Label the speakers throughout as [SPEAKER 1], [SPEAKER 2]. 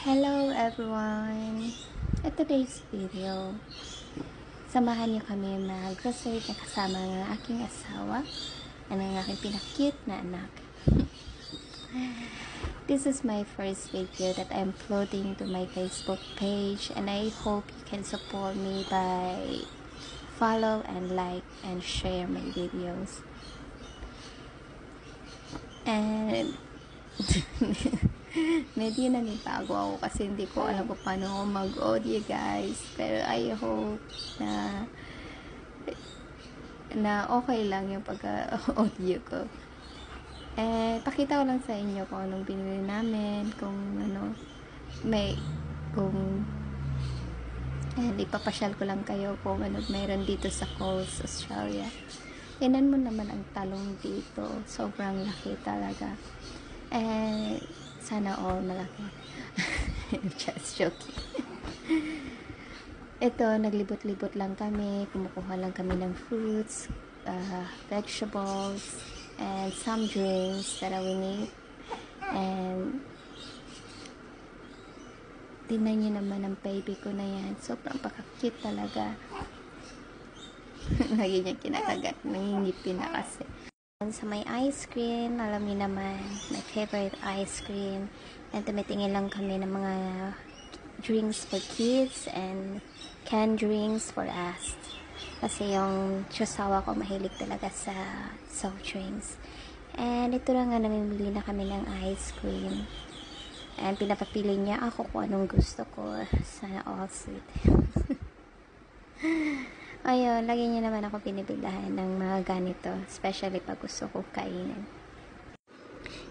[SPEAKER 1] Hello everyone! At today's video, samahan niyo kami mag-grocery na kasama ng aking asawa at ng aking pinaka-cute na anak. This is my first video that I'm uploading to my Facebook page, and I hope you can support me by follow and like and share my videos. And medyo nanibago ako kasi hindi ko alam kung paano ako mag-audio, guys, pero I hope na okay lang yung pagka-audio ko. Pakita ko lang sa inyo kung anong binili namin, kung ipapasyal ko lang kayo kung ano mayroon dito sa Coles, Australia. Tingnan mo naman ang talong dito, sobrang laki talaga. Sana all malaki. Just joking. Ito, naglibot-libot lang kami, kumukuha lang kami ng fruits, vegetables, and some drinks that we need. And tingnan nyo naman ang baby ko na yan, sobrang paka-cute talaga. Lagi niya kinakagat, nangingipin na kasi. Sa may ice cream, alam niyo naman, my favorite ice cream. And tumitingin lang kami ng mga drinks for kids and canned drinks for us. Kasi yung tsasawa ko mahilig talaga sa soft drinks. And ito na nga, namimili na kami ng ice cream. And pinapapili niya ako kung anong gusto ko. Sana all sweet. Ayun, lagi niya naman ako pinipilahan ng mga ganito, especially pag gusto ko kainin.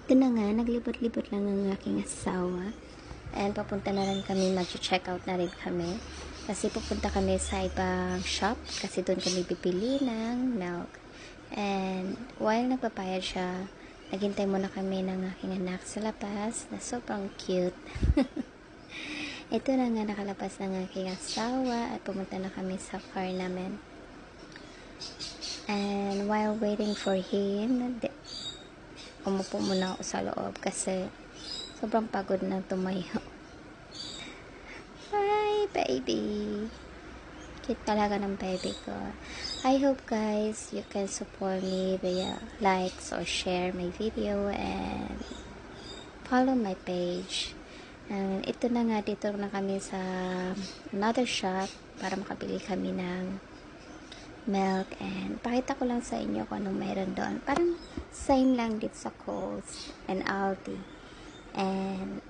[SPEAKER 1] Ito na nga, naglibot-libot lang ng aking asawa. And papunta na rin kami, mag-check out na rin kami. Kasi pupunta kami sa ibang shop, kasi doon kami bibili ng milk. And while nagpapayad siya, naghintay muna kami ng aking anak sa labas, na sobrang cute. Ito na nga, nakalabas ng aking asawa at pumunta na kami sa car namin. And while waiting for him, umupo muna ako sa loob kasi sobrang pagod na tumayo. Hi, baby! Cute talaga ng baby ko. I hope, guys, you can support me via likes or share my video and follow my page. And ito na nga, dito na kami sa another shop para makabili kami ng milk. And pakita ko lang sa inyo kung anong meron doon. Parang same lang dito sa Coles and Aldi. And